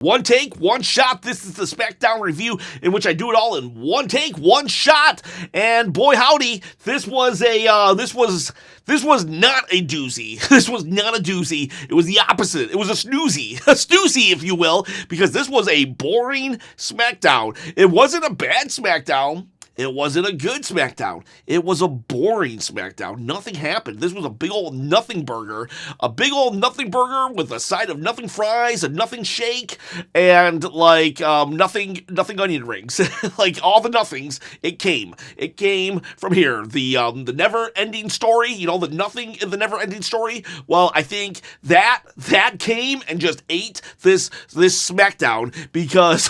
One take, one shot. This is the SmackDown review in which I do it all in one take, one shot. And boy howdy, this was not a doozy. This was not a doozy. It was the opposite. It was a snoozy, if you will, because this was a boring SmackDown. It wasn't a bad SmackDown. It wasn't a good SmackDown. It was a boring SmackDown. Nothing happened. This was a big old nothing burger. A big old nothing burger with a side of nothing fries, a nothing shake, and nothing onion rings. Like all the nothings, it came. It came from here. The never-ending story, the nothing in the never-ending story. Well, I think that came and just ate this SmackDown because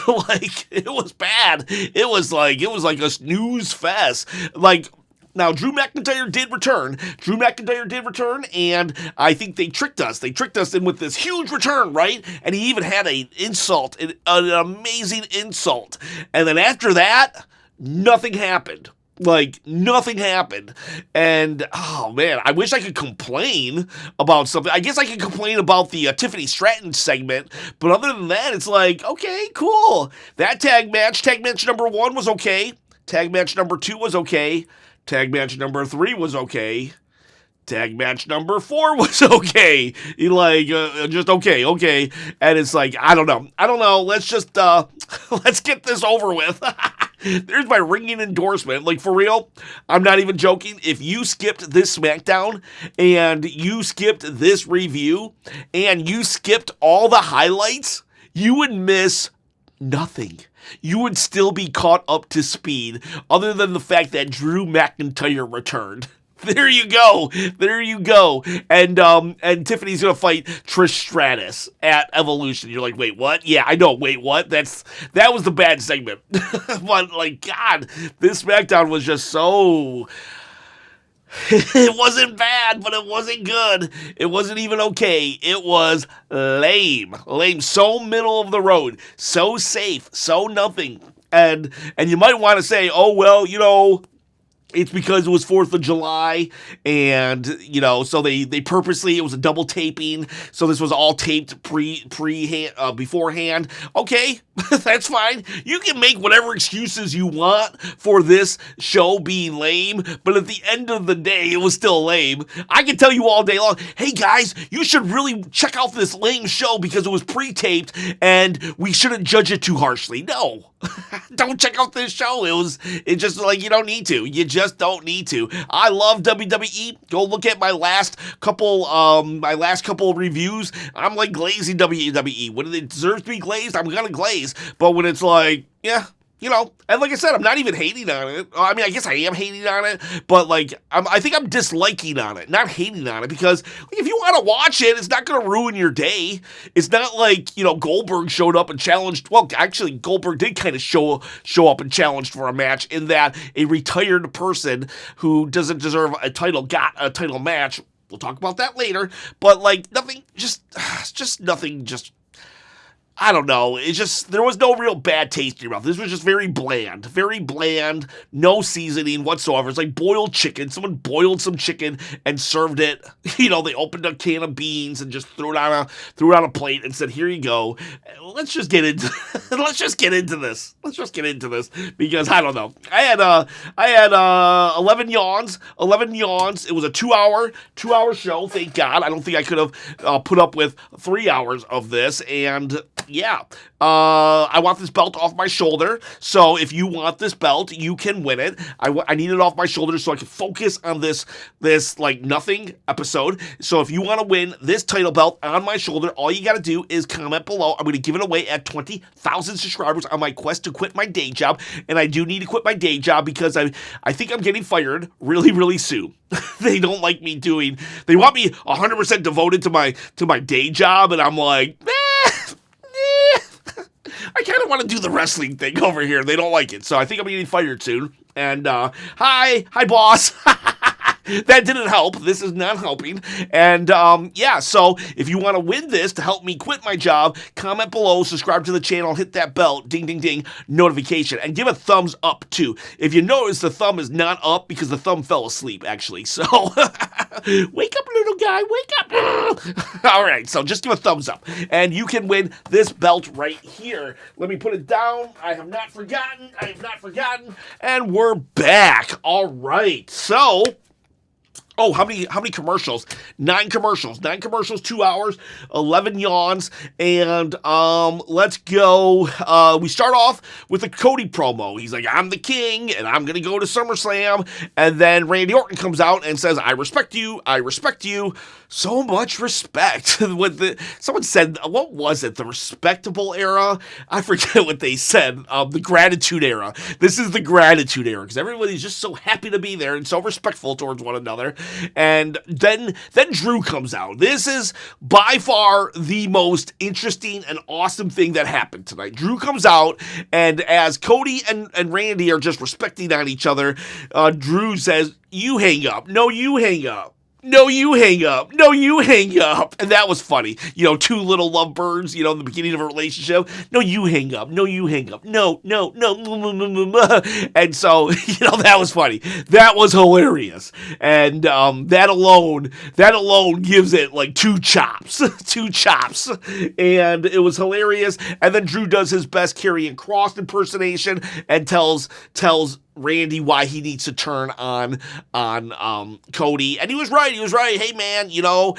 it was bad. It was like a snooze fest. Now, Drew McIntyre did return. And I think they tricked us. They tricked us in with this huge return, right? And he even had an insult, an amazing insult. And then after that, nothing happened. Nothing happened. And, oh, man, I wish I could complain about something. I guess I could complain about the Tiffany Stratton segment, but other than that, it's okay, cool. That tag match number 1 was okay. Tag match number 2 was okay. Tag match number 3 was okay. Tag match number 4 was okay. Just okay. And it's I don't know. Let's just, let's get this over with. There's my ringing endorsement. For real, I'm not even joking. If you skipped this SmackDown and you skipped this review and you skipped all the highlights, you would miss nothing. You would still be caught up to speed other than the fact that Drew McIntyre returned. There you go. And Tiffany's going to fight Trish Stratus at Evolution. You're like, wait, what? Yeah, I know. Wait, what? That was the bad segment. But God, this SmackDown was just so... It wasn't bad, but it wasn't good. It wasn't even okay. It was lame. So middle of the road. So safe. So nothing. And you might want to say, oh, well, it's because it was 4th of July, and, so they purposely, it was a double taping, so this was all taped beforehand. Okay, that's fine. You can make whatever excuses you want for this show being lame, but at the end of the day, it was still lame. I can tell you all day long, hey guys, you should really check out this lame show because it was pre-taped, and we shouldn't judge it too harshly. No. Don't check out this show. It's just you don't need to. You just don't need to. I love WWE. Go look at my last couple reviews. I'm glazing WWE. When it deserves to be glazed, I'm gonna glaze. But when it's yeah. And like I said, I'm not even hating on it. I mean, I guess I am hating on it, but I think I'm disliking on it, not hating on it, because if you want to watch it, it's not going to ruin your day. It's not Goldberg showed up and challenged. Well, actually, Goldberg did kind of show up and challenged for a match in that a retired person who doesn't deserve a title got a title match. We'll talk about that later, but nothing, just nothing, just. I don't know. It's just, there was no real bad taste in your mouth. This was just very bland, no seasoning whatsoever. It's like boiled chicken. Someone boiled some chicken and served it. They opened a can of beans and just threw it on a plate and said, "Here you go." Let's just get into this. Because I don't know. I had 11 yawns. It was a 2-hour show. Thank God. I don't think I could have put up with 3 hours of this. And yeah, I want this belt off my shoulder, so if you want this belt, you can win it. I need it off my shoulder so I can focus on this nothing episode. So if you want to win this title belt on my shoulder, all you got to do is comment below. I'm going to give it away at 20,000 subscribers on my quest to quit my day job, and I do need to quit my day job because I think I'm getting fired really, really soon. They don't like me they want me 100% devoted to my day job, and I'm I kind of want to do the wrestling thing over here. They don't like it, so I think I'm getting fired soon. And hi boss. That didn't help. This is not helping. And yeah, so if you want to win this to help me quit my job, comment below, subscribe to the channel, hit that bell, ding, ding, ding, notification, and give a thumbs up too. If you notice, the thumb is not up because the thumb fell asleep, actually. So wake up, little guy, wake up. All right, so just give a thumbs up, and you can win this belt right here. Let me put it down. I have not forgotten. And we're back. All right, so... Oh, how many commercials? 9 commercials. 9 commercials, 2 hours, 11 yawns, and let's go. We start off with a Cody promo. He's like, I'm the king, and I'm going to go to SummerSlam, and then Randy Orton comes out and says, I respect you, so much respect. Someone said, what was it, the respectable era? I forget what they said, the gratitude era. This is the gratitude era, because everybody's just so happy to be there and so respectful towards one another. And then Drew comes out. This is by far the most interesting and awesome thing that happened tonight. Drew comes out, and as Cody and Randy are just respecting on each other, Drew says, you hang up. No, you hang up. No, you hang up. No, you hang up. And that was funny. You know, 2 little lovebirds, in the beginning of a relationship. No, you hang up. No, you hang up. No. And so, that was funny. That was hilarious. And that alone gives it like 2 chops. 2 chops. And it was hilarious. And then Drew does his best Karrion Kross impersonation and tells Randy why he needs to turn on Cody, and he was right. Hey man, your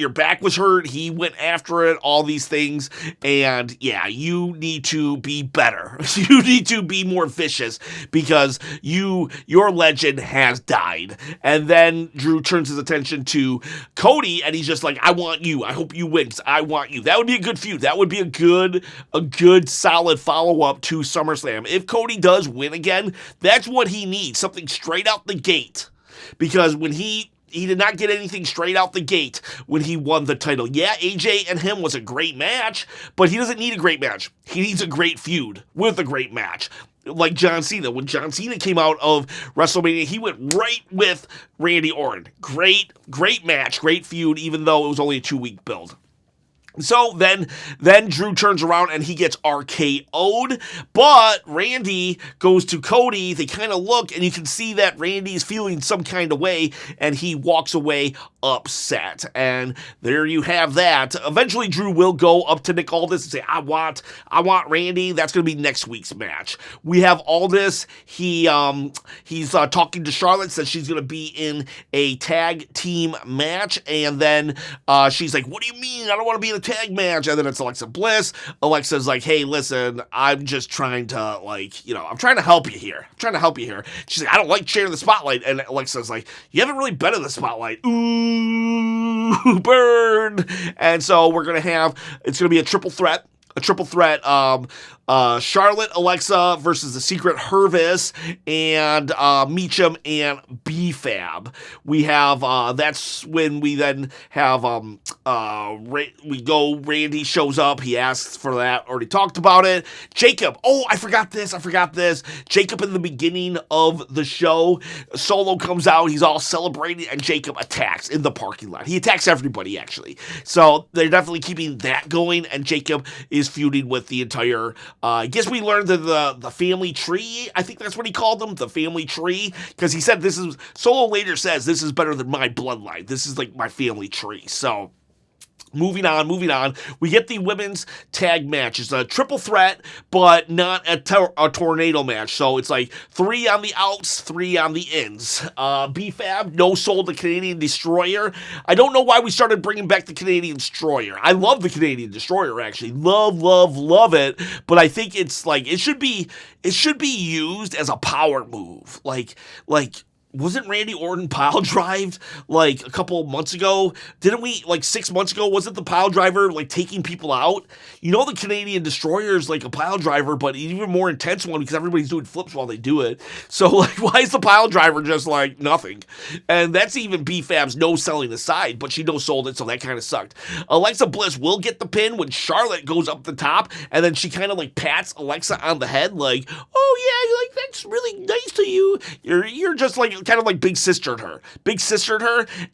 back was hurt. He went after it. All these things, and yeah, you need to be better. You need to be more vicious because your legend has died. And then Drew turns his attention to Cody, and he's just like, I want you. I hope you win. I want you. That would be a good feud. That would be a good solid follow up to SummerSlam. If Cody does win again, that's what he needs. Something straight out the gate, because when he did not get anything straight out the gate when he won the title. Yeah, AJ and him was a great match, but he doesn't need a great match. He needs a great feud with a great match. Like John Cena. When John Cena came out of WrestleMania, he went right with Randy Orton. Great match, great feud, even though it was only a 2-week build. So then Drew turns around and he gets RKO'd, but Randy goes to Cody. They kind of look, and you can see that Randy's feeling some kind of way, and he walks away upset. And there you have that. Eventually, Drew will go up to Nick Aldis and say, I want Randy. That's going to be next week's match. We have Aldis. He's talking to Charlotte, says she's going to be in a tag team match, and then she's like, what do you mean? I don't want to be in a tag match. And then it's Alexa Bliss. Alexa's like, hey, listen, I'm just trying to, I'm trying to help you here. She's like, I don't like sharing the spotlight. And Alexa's like, you haven't really been in the spotlight. Ooh, burn. And so it's going to be a triple threat. Charlotte, Alexa versus the Secret Hervis, and Meacham and B-Fab. We have, that's when we then have, Randy shows up, he asks for that, already talked about it. Jacob, I forgot this. Jacob in the beginning of the show, Solo comes out, he's all celebrating, and Jacob attacks in the parking lot. He attacks everybody, actually. So they're definitely keeping that going, and Jacob is feuding with the entire, I guess we learned the family tree. I think that's what he called them, the family tree, because he said Solo later says, this is better than my bloodline. This is like my family tree. So moving on. We get the women's tag match. It's a triple threat, but not a tornado match. So it's like 3 on the outs, 3 on the ins. B-Fab, no sold the Canadian Destroyer. I don't know why we started bringing back the Canadian Destroyer. I love the Canadian Destroyer, actually. Love it. But I think it's like, it should be used as a power move. Like, wasn't Randy Orton pile drived like a couple of months ago? Didn't we, like 6 months ago, wasn't the pile driver like taking people out? The Canadian Destroyer is like a pile driver, but an even more intense one because everybody's doing flips while they do it. So like, why is the pile driver just like nothing? And that's even B-Fab's no selling aside, but she no sold it, so that kind of sucked. Alexa Bliss will get the pin when Charlotte goes up the top, and then she kind of like pats Alexa on the head like, oh yeah, like that's really nice to you. You're just like, kind of like big sistered her,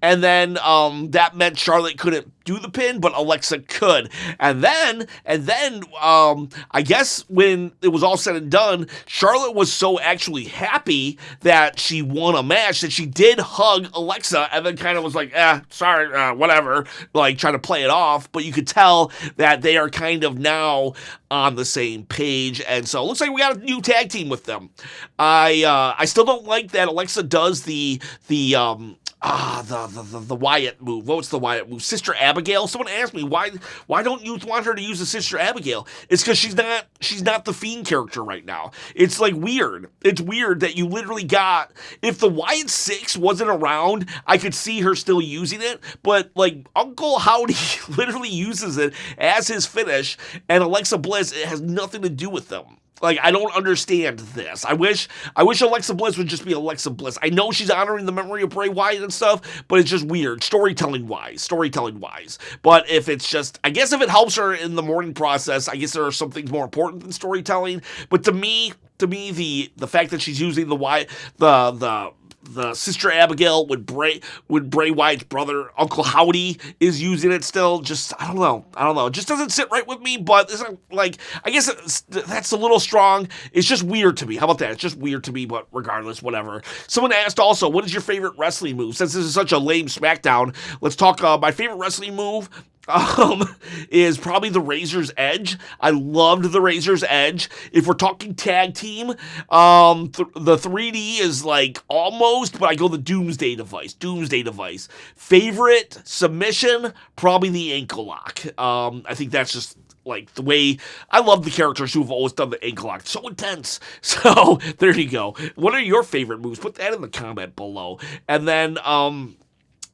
and then that meant Charlotte couldn't do the pin, but Alexa could. And then I guess when it was all said and done, Charlotte was so actually happy that she won a match that she did hug Alexa, and then kind of was like, sorry, whatever, like trying to play it off. But you could tell that they are kind of now on the same page, and so it looks like we got a new tag team with them. I still don't like that Alexa does the Wyatt move. What's the Wyatt move? Sister Abigail. Someone asked me why don't you want her to use the Sister Abigail? It's because she's not the Fiend character right now. It's like weird. It's weird that you literally got, if the Wyatt 6 wasn't around, I could see her still using it, but like Uncle Howdy literally uses it as his finish, and Alexa Bliss, it has nothing to do with them. Like, I don't understand this. I wish Alexa Bliss would just be Alexa Bliss. I know she's honoring the memory of Bray Wyatt and stuff, but it's just weird, storytelling-wise. But if it's just, I guess if it helps her in the mourning process, I guess there are some things more important than storytelling. But to me, the fact that she's using the Wyatt, the Sister Abigail with Bray Wyatt's brother, Uncle Howdy, is using it still. Just, I don't know. It just doesn't sit right with me, but it's not, like, I guess that's a little strong. It's just weird to me. How about that? It's just weird to me, but regardless, whatever. Someone asked also, what is your favorite wrestling move? Since this is such a lame SmackDown, let's talk my favorite wrestling move. Is probably the Razor's Edge. I loved the Razor's Edge. If we're talking tag team, the 3D is like almost, but I go the Doomsday Device. Favorite submission, probably the ankle lock. I think that's just like the way I love the characters who've always done the ankle lock. It's so intense. So there you go. What are your favorite moves? Put that in the comment below. And then,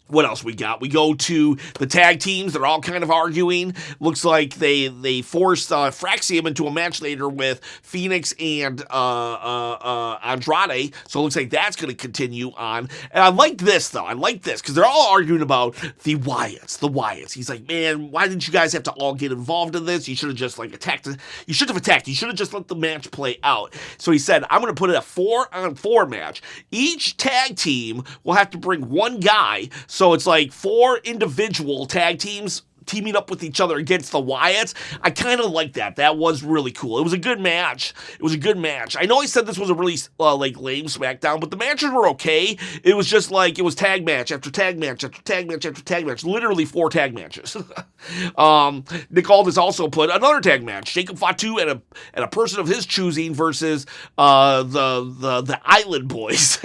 what else we got? We go to the tag teams. They're all kind of arguing. Looks like they forced Fraxium into a match later with Phoenix and Andrade. So it looks like that's going to continue on. And I like this, though. I like this because they're all arguing about the Wyatts. He's like, man, why didn't you guys have to all get involved in this? You should have just like attacked. You should have attacked. You should have just let the match play out. So he said, I'm going to put it a 4-on-4 match. Each tag team will have to bring one guy. So it's like 4 individual tag teams teaming up with each other against the Wyatts. I kind of like that. That was really cool. It was a good match. I know I said this was a really like lame SmackDown, but the matches were okay. It was just like, it was tag match after tag match after tag match after tag match. Literally 4 tag matches. Nick Aldis also put another tag match. Jacob Fatu and a person of his choosing versus the Island Boys.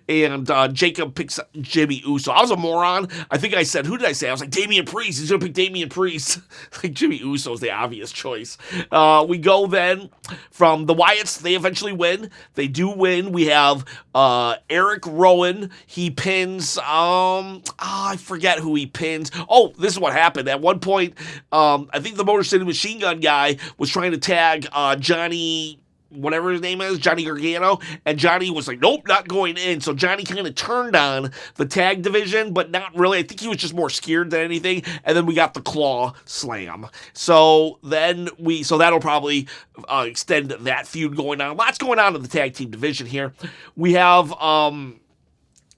and Jacob picks Jimmy Uso. I was a moron. I think I said, who did I say? I was like, Damian Priest. He's going to pick Damian Priest. Like, Jimmy Uso is the obvious choice. We go then from the Wyatts. They eventually win. They do win. We have Eric Rowan. He pins, I forget who he pins. Oh, this is what happened. At one point, I think the Motor City Machine Gun guy was trying to tag Johnny, whatever his name is, Johnny Gargano, and Johnny was like, nope, not going in. So Johnny kind of turned on the tag division, but not really. I think he was just more scared than anything. And then we got the claw slam. So that'll probably extend that feud going on. Lots going on in the tag team division here. We have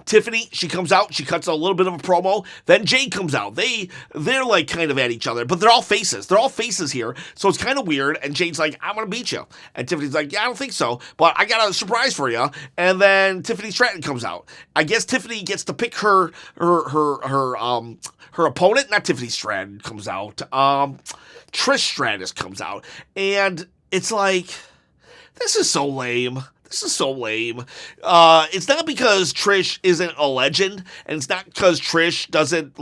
Tiffany, she comes out, she cuts a little bit of a promo, then Jade comes out. They're like kind of at each other, but they're all faces. They're all faces here, so it's kind of weird, and Jade's like, I'm gonna beat you. And Tiffany's like, yeah, I don't think so, but I got a surprise for you. And then Tiffany Stratton comes out. I guess Tiffany gets to pick her opponent. Not Tiffany Stratton comes out. Trish Stratus comes out, and it's like, this is so lame. It's not because Trish isn't a legend, and it's not because Trish doesn't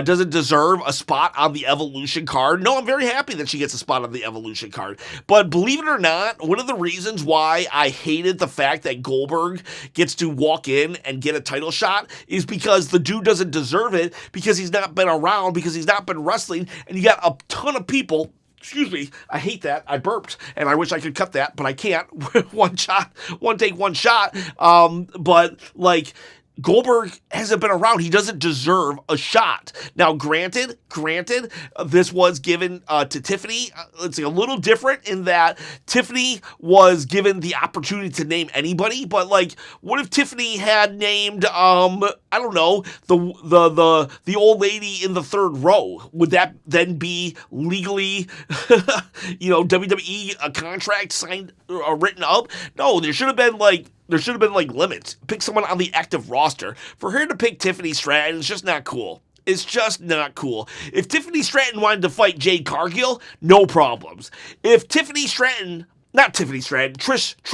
doesn't deserve a spot on the Evolution card. No, I'm very happy that she gets a spot on the Evolution card. But believe it or not, one of the reasons why I hated the fact that Goldberg gets to walk in and get a title shot is because the dude doesn't deserve it, because he's not been around, because he's not been wrestling, and you got a ton of people. Excuse me, I hate that. I burped, and I wish I could cut that, but I can't. One take, one shot. But, like, Goldberg hasn't been around. He doesn't deserve a shot. Now, granted, this was given to Tiffany. It's a little different in that Tiffany was given the opportunity to name anybody. But like, what if Tiffany had named, I don't know, the old lady in the third row? Would that then be legally, WWE a contract signed or written up? No, there should have been limits. Pick someone on the active roster. For her to pick Tiffany Stratton is just not cool. It's just not cool. If Tiffany Stratton wanted to fight Jade Cargill, no problems. If Trish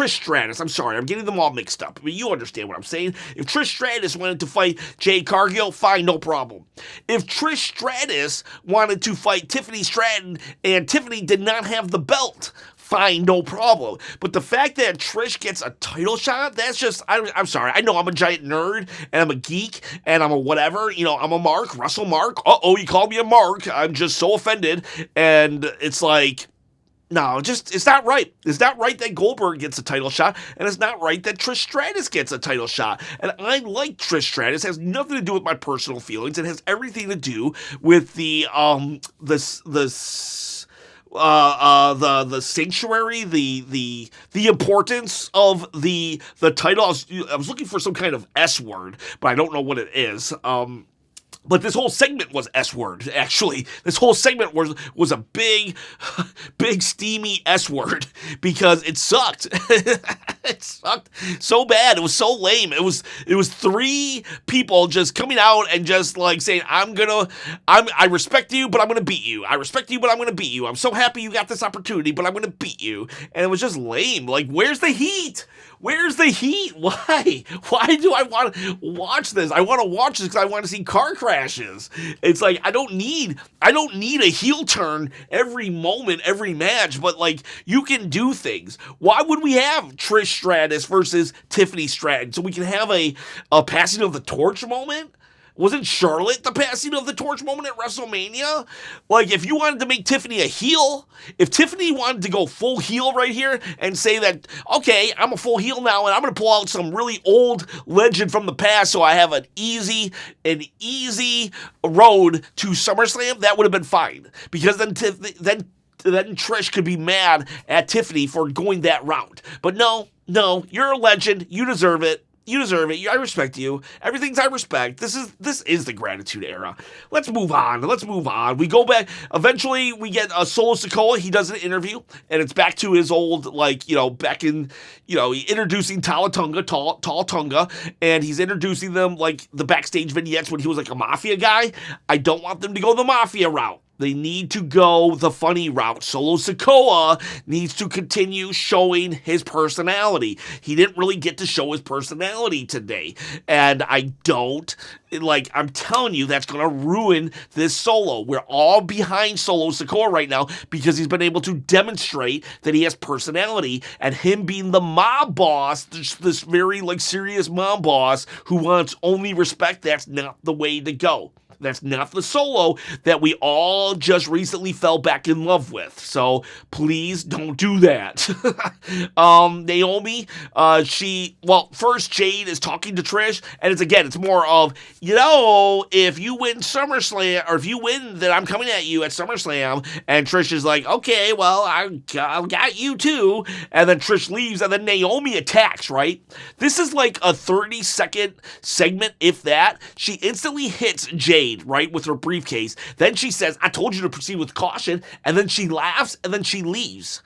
Stratus, I'm sorry, I'm getting them all mixed up, but you understand what I'm saying. If Trish Stratus wanted to fight Jade Cargill, fine, no problem. If Trish Stratus wanted to fight Tiffany Stratton and Tiffany did not have the belt, fine, no problem. But the fact that Trish gets a title shot, that's just, I'm sorry. I know I'm a giant nerd, and I'm a geek, and I'm a whatever. I'm a mark, Russell Mark. Uh-oh, you called me a mark. I'm just so offended. And it's like, no, it's not right. It's not right that Goldberg gets a title shot, and it's not right that Trish Stratus gets a title shot. And I like Trish Stratus. It has nothing to do with my personal feelings. It has everything to do with the sanctuary, the importance of the title. I was looking for some kind of S word, but I don't know what it is. But this whole segment was S word, actually. This whole segment was a big steamy S word because it sucked. It sucked so bad. It was so lame. It was three people just coming out and just like saying, I respect you, but I'm gonna beat you. I respect you, but I'm gonna beat you. I'm so happy you got this opportunity, but I'm gonna beat you. And it was just lame. Like, where's the heat? Where's the heat? Why? Why do I want to watch this? I want to watch this because I want to see car crashes. It's like, I don't need a heel turn every moment, every match, but like, you can do things. Why would we have Trish Stratus versus Tiffany Stratton? So we can have a passing of the torch moment? Wasn't Charlotte the passing of the torch moment at WrestleMania? Like, if you wanted to make Tiffany a heel, if Tiffany wanted to go full heel right here and say that, okay, I'm a full heel now and I'm going to pull out some really old legend from the past so I have an easy road to SummerSlam, that would have been fine. Because then Trish could be mad at Tiffany for going that route. But no, you're a legend. You deserve it. You deserve it. I respect you. Everything's I respect. This is the gratitude era. Let's move on. We go back. Eventually, we get Solo Sikoa. He does an interview, and it's back to his old, introducing Tall Tonga, and he's introducing them like the backstage vignettes when he was like a mafia guy. I don't want them to go the mafia route. They need to go the funny route. Solo Sikoa needs to continue showing his personality. He didn't really get to show his personality today. And I'm telling you, that's going to ruin this Solo. We're all behind Solo Sikoa right now because he's been able to demonstrate that he has personality. And him being the mob boss, this very serious mob boss who wants only respect, that's not the way to go. That's not the Solo that we all just recently fell back in love with. So please don't do that. Naomi, first Jade is talking to Trish, and it's more of, if you win SummerSlam, or if you win, then I'm coming at you at SummerSlam. And Trish is like, okay, well, I got you too. And then Trish leaves, and then Naomi attacks, right? This is like a 30-second segment, if that. She instantly hits Jade, right, with her briefcase. Then she says, I told you to proceed with caution. And then she laughs, and then she leaves.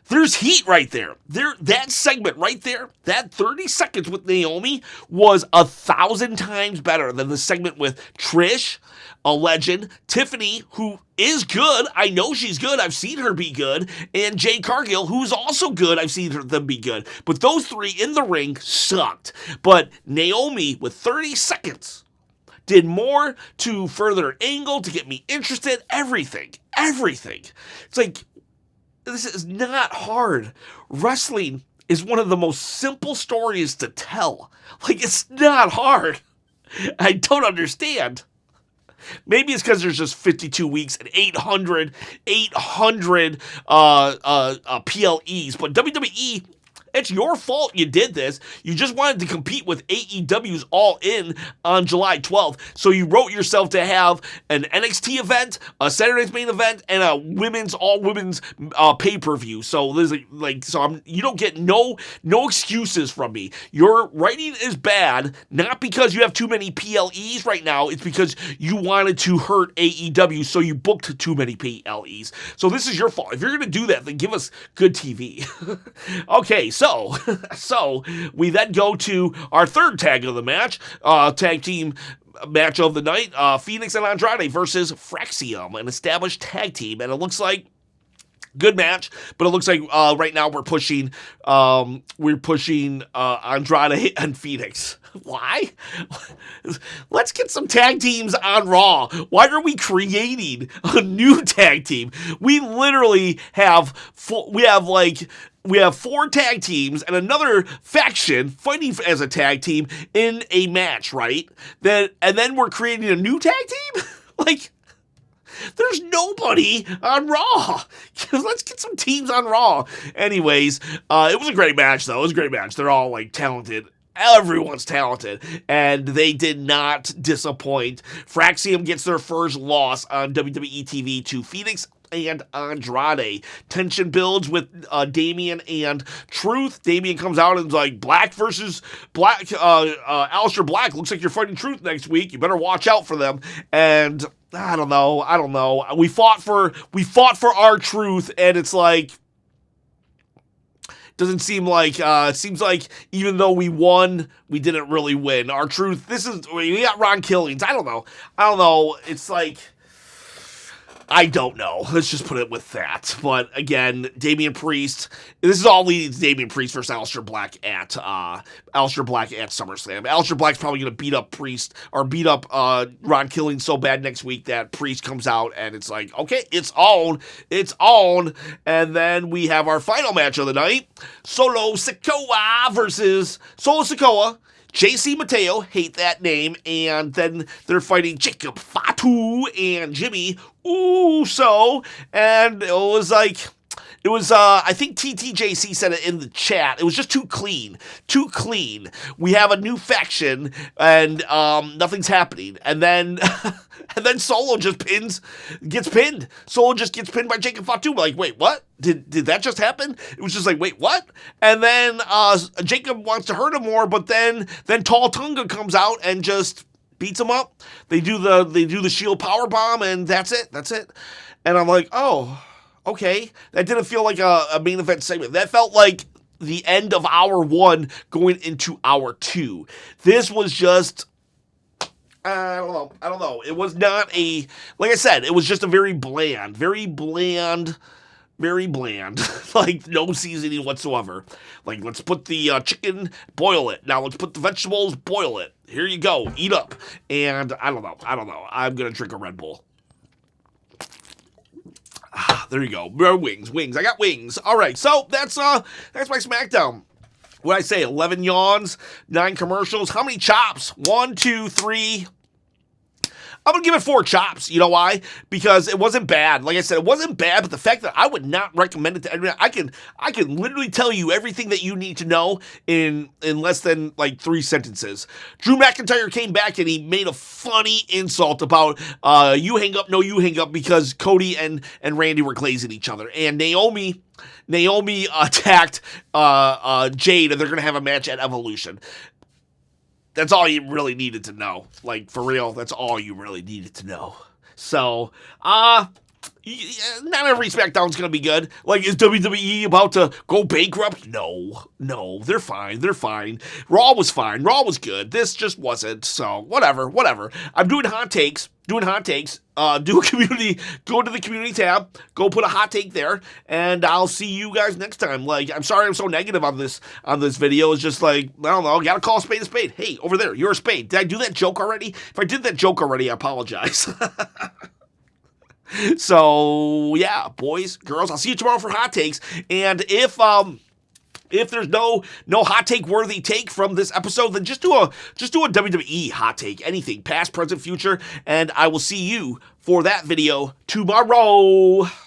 There's heat right there. That segment right there, that 30 seconds with Naomi was 1,000 times better than the segment with Trish, a legend, Tiffany, who is good. I know she's good. I've seen her be good. And Jade Cargill, who's also good. I've seen them be good. But those three in the ring sucked. But Naomi, with 30 seconds, did more to further angle, to get me interested, everything. It's like, this is not hard. Wrestling is one of the most simple stories to tell. Like, it's not hard. I don't understand. Maybe it's because there's just 52 weeks and 800 PLEs, but WWE It's your fault you did this. You just wanted to compete with AEW's All In on July 12th, so you wrote yourself to have an NXT event, a Saturday Night's Main Event, and a all women's pay-per-view. So there's you don't get no excuses from me. Your writing is bad, not because you have too many PLEs right now. It's because you wanted to hurt AEW, so you booked too many PLEs. So this is your fault. If you're going to do that, then give us good TV. Okay, so we then go to our third tag of the match, tag team match of the night, Phoenix and Andrade versus Fraxium, an established tag team, and it looks like good match, but it looks like right now we're pushing Andrade and Phoenix. Why? Let's get some tag teams on Raw. Why are we creating a new tag team? We literally have four tag teams and another faction fighting as a tag team in a match, right? And then we're creating a new tag team? Like, there's nobody on Raw. Let's get some teams on Raw. Anyways, it was a great match, though. It was a great match. They're all, talented. Everyone's talented, and they did not disappoint. Fraxium gets their first loss on WWE TV to Phoenix and Andrade. Tension builds with Damian and Truth. Damian comes out and is like, Black versus Black. Aleister Black, looks like you're fighting Truth next week. You better watch out for them. And I don't know. We fought for our Truth, and it's like, doesn't seem like, it seems like even though we won, we didn't really win. Our Truth, we got Ron Killings. I don't know. It's like, I don't know. Let's just put it with that. But again, Damian Priest, this is all leading to Damian Priest versus Aleister Black at SummerSlam. Aleister Black's probably going to beat up Priest or beat up Ron Killings so bad next week that Priest comes out and it's like, okay, it's on. And then we have our final match of the night, Solo Sikoa versus Solo Sikoa. JC Mateo, hate that name, and then they're fighting Jacob Fatu and Jimmy Uso, and it was I think TTJC said it in the chat, it was just too clean. We have a new faction, and nothing's happening, and then and then Solo just gets pinned. Solo just gets pinned by Jacob Fatu. Like, wait, what? Did that just happen? It was just like, wait, what? And then Jacob wants to hurt him more, but then Tall Tunga comes out and just beats him up. They do the Shield power bomb, and that's it. And I'm like, oh, okay. That didn't feel like a main event segment. That felt like the end of hour 1 going into hour 2. This was just, I don't know. It was not like I said, it was just a very bland, like no seasoning whatsoever. Like, let's put the chicken, boil it. Now let's put the vegetables, boil it. Here you go, eat up. And I don't know. I'm going to drink a Red Bull. There you go. Wings. I got wings. All right, so that's my SmackDown. What did I say? 11 yawns, 9 commercials. How many chops? 1, 2, 3. I'm going to give it 4 chops. You know why? Because it wasn't bad. Like I said, it wasn't bad, but the fact that I would not recommend it to anyone, I can literally tell you everything that you need to know in less than 3 sentences. Drew McIntyre came back and he made a funny insult about you hang up, no you hang up, because Cody and Randy were glazing each other. And Naomi attacked Jade, and they're going to have a match at Evolution. That's all you really needed to know. Like, for real, that's all you really needed to know. So, not every SmackDown's going to be good. Like, is WWE about to go bankrupt? No, they're fine. Raw was fine. Raw was good. This just wasn't. So, whatever. I'm doing hot takes. Do a community, go to the community tab, go put a hot take there, and I'll see you guys next time. Like, I'm sorry I'm so negative on this video. It's just like, I don't know, gotta call a spade a spade. Hey, over there, you're a spade. Did I do that joke already? If I did that joke already, I apologize. So, yeah, boys, girls, I'll see you tomorrow for hot takes, and if there's no hot take worthy take from this episode, then just do a WWE hot take, anything, past, present, future, and I will see you for that video tomorrow.